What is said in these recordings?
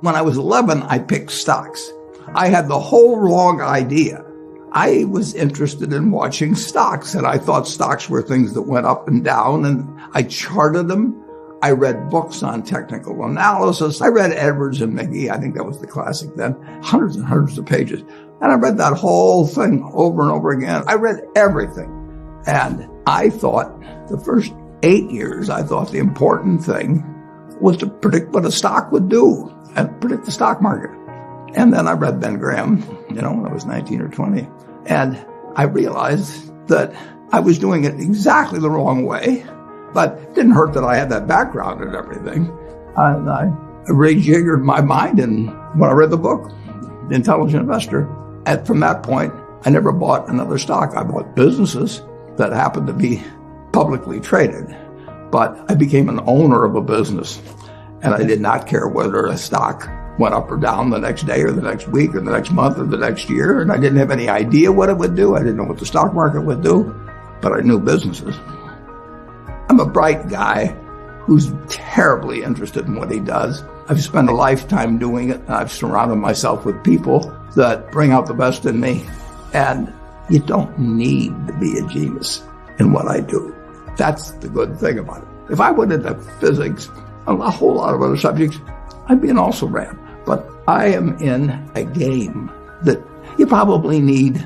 When I was 11, I picked stocks. I had the whole wrong idea. I was interested in watching stocks, and I thought stocks were things that went up and down, and I charted them. I read books on technical analysis. I read Edwards and McGee. I think that was the classic then. Hundreds and hundreds of pages. And I read that whole thing over and over again. I read everything. And I thought the first 8 years, I thought the important thing was to predict what a stock would do and predict the stock market. And then I read Ben Graham, when I was 19 or 20. And I realized that I was doing it exactly the wrong way, but it didn't hurt that I had that background and everything. And I rejiggered my mind, and when I read the book, The Intelligent Investor, and from that point, I never bought another stock. I bought businesses that happened to be publicly traded, but I became an owner of a business, and I did not care whether a stock went up or down the next day or the next week or the next month or the next year, and I didn't have any idea what it would do. I didn't know what the stock market would do, but I knew businesses. I'm a bright guy who's terribly interested in what he does. I've spent a lifetime doing it, and I've surrounded myself with people that bring out the best in me, and you don't need to be a genius in what I do. That's the good thing about it. If I went into physics, a whole lot of other subjects, I'd be an also-ran. But I am in a game that you probably need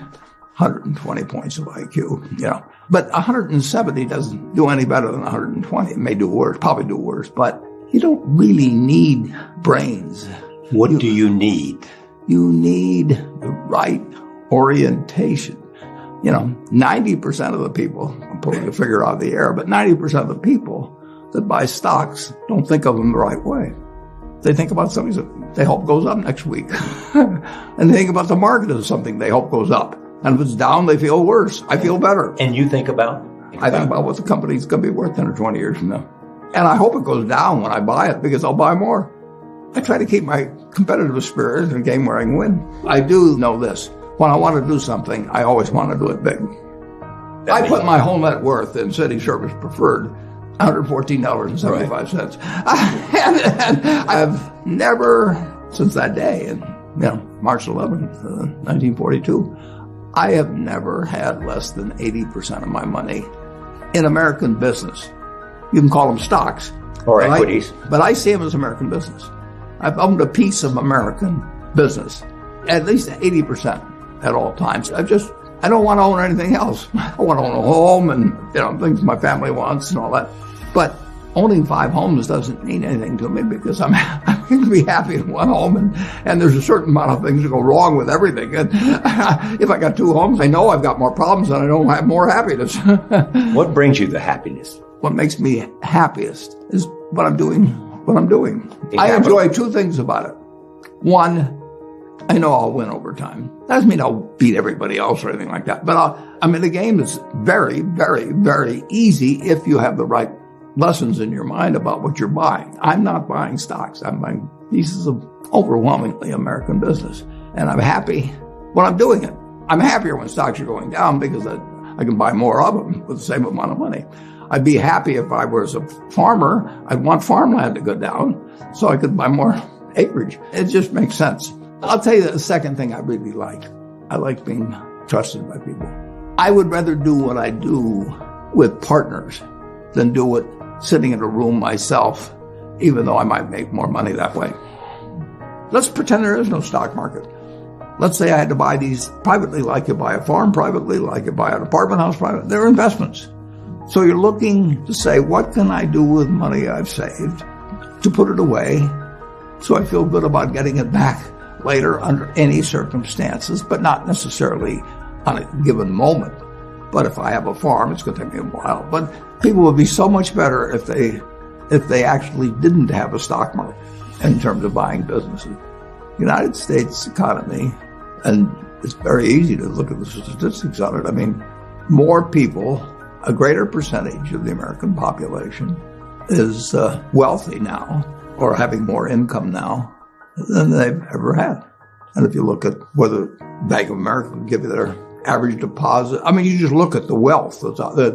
120 points of IQ, But 170 doesn't do any better than 120. It may do worse, probably do worse, but you don't really need brains. What do you need? You need the right orientation. 90% of the people, I'm pulling a figure out of the air, but 90% of the people that buy stocks don't think of them the right way. They think about something that they hope goes up next week. And they think about the market as something they hope goes up. And if it's down, they feel worse. I feel better. And you think about? I think about what the company's going to be worth 10 or 20 years from now. And I hope it goes down when I buy it, because I'll buy more. I try to keep my competitive spirit in a game where I can win. I do know this. When I want to do something, I always want to do it big. I put my whole net worth in City Service Preferred, $114.75. And I've never, since that day, and March 11th, 1942, I have never had less than 80% of my money in American business. You can call them stocks. Or equities. But I see them as American business. I've owned a piece of American business, at least 80% at all times. I don't want to own anything else. I want to own a home and, things my family wants and all that. But owning 5 homes doesn't mean anything to me, because I'm going to be happy in one home, and there's a certain amount of things that go wrong with everything. And if I got 2 homes, I know I've got more problems and I don't have more happiness. What brings you the happiness? What makes me happiest is what I'm doing. I enjoy 2 things about it. One, I know I'll win over time. That doesn't mean I'll beat everybody else or anything like that. But I'm in a game that's very, very, very easy if you have the right lessons in your mind about what you're buying. I'm not buying stocks. I'm buying pieces of overwhelmingly American business. And I'm happy when I'm doing it. I'm happier when stocks are going down, because I can buy more of them with the same amount of money. I'd be happy if I was a farmer. I'd want farmland to go down so I could buy more acreage. It just makes sense. I'll tell you the second thing I really like. I like being trusted by people. I would rather do what I do with partners than do it sitting in a room myself, even though I might make more money that way. Let's pretend there is no stock market. Let's say I had to buy these privately, like you buy a farm privately, like you buy an apartment house privately. They're investments. So you're looking to say, what can I do with money I've saved to put it away so I feel good about getting it back later under any circumstances, but not necessarily on a given moment. But if I have a farm, it's going to take me a while. But people would be so much better if they actually didn't have a stock market in terms of buying businesses. United States economy, and it's very easy to look at the statistics on it. I mean, more people, a greater percentage of the American population is wealthy now, or having more income now than they've ever had. And if you look at whether Bank of America would give you their average deposit, I mean, you just look at the wealth that's out there.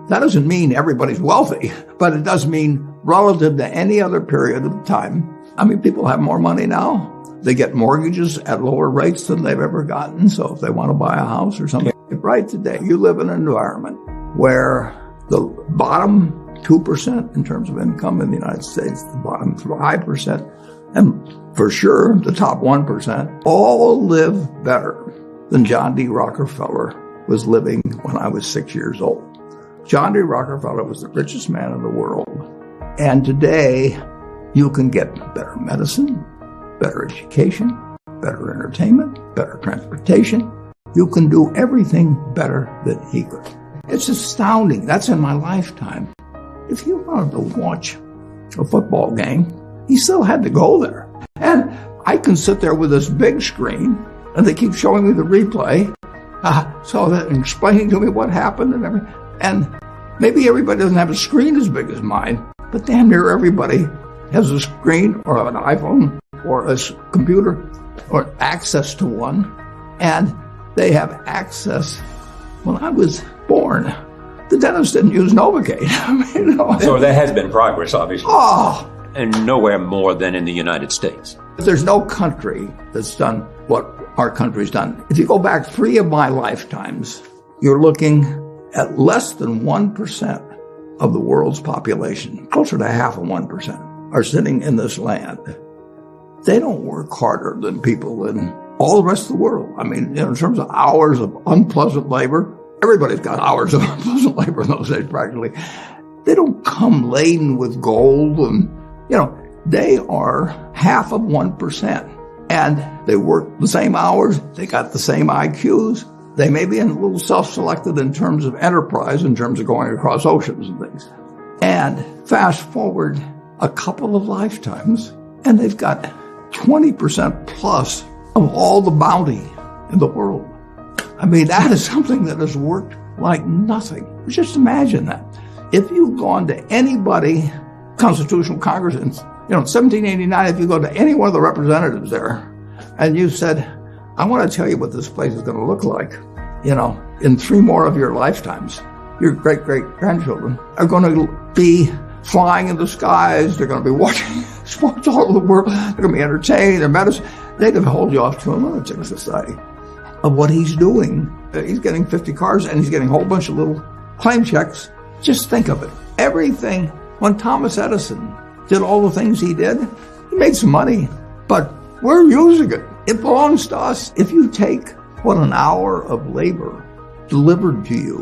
That doesn't mean everybody's wealthy, but it does mean relative to any other period of time, I mean, people have more money now. They get mortgages at lower rates than they've ever gotten. So if they want to buy a house or something, right today, you live in an environment where the bottom 2% in terms of income in the United States, the bottom 5%, and for sure the top 1%, all live better than John D. Rockefeller was living when I was 6 years old. John D. Rockefeller was the richest man in the world. And today, you can get better medicine, better education, better entertainment, better transportation. You can do everything better than he could. It's astounding. That's in my lifetime. If you wanted to watch a football game, he still had to go there. And I can sit there with this big screen, and they keep showing me the replay, so that explaining to me what happened and everything. And maybe everybody doesn't have a screen as big as mine, but damn near everybody has a screen or an iPhone or a computer or access to one. And they have access. When I was born, the dentist didn't use Novocaine. I mean, So there has been progress, obviously. Oh, And nowhere more than in the United States. there's no country that's done what our country's done. If you go back 3 of my lifetimes, you're looking at less than 1% of the world's population, closer to half of 1%, are sitting in this land. They don't work harder than people in all the rest of the world. I mean, in terms of hours of unpleasant labor, everybody's got hours of unpleasant labor in those days practically. They don't come laden with gold and, they are half of 1%. And they work the same hours. They got the same IQs. They may be a little self-selected in terms of enterprise, in terms of going across oceans and things. And fast forward a couple of lifetimes, and they've got 20% plus of all the bounty in the world. I mean, that is something that has worked like nothing. Just imagine that. If you've gone to anybody, Constitutional Congress, in 1789, if you go to any one of the representatives there, and you said, I want to tell you what this place is going to look like, in 3 more of your lifetimes, your great-great-grandchildren are going to be flying in the skies. They're going to be watching sports all over the world. They're going to be entertained. Their medicine. They could hold you off to a lunatic society of what he's doing. He's getting 50 cars, and he's getting a whole bunch of little claim checks. Just think of it. Everything. When Thomas Edison did all the things he did, he made some money, but we're using it. It belongs to us. If you take what an hour of labor delivered to you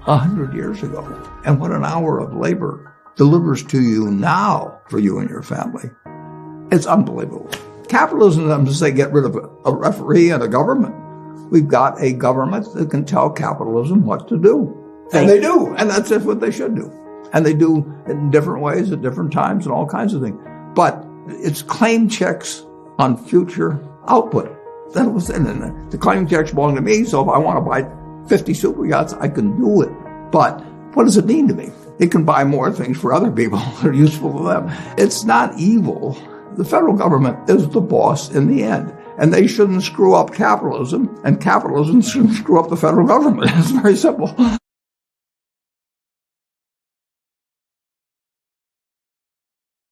100 years ago and what an hour of labor delivers to you now for you and your family, it's unbelievable. Capitalism doesn't say get rid of a referee and a government. We've got a government that can tell capitalism what to do. And they do. And that's what they should do. And they do it in different ways at different times and all kinds of things. But it's claim checks on future output. That was, and the claim checks belong to me, so if I want to buy 50 super yachts, I can do it. But what does it mean to me? It can buy more things for other people that are useful to them. It's not evil. The federal government is the boss in the end. And they shouldn't screw up capitalism, and capitalism shouldn't screw up the federal government. It's very simple.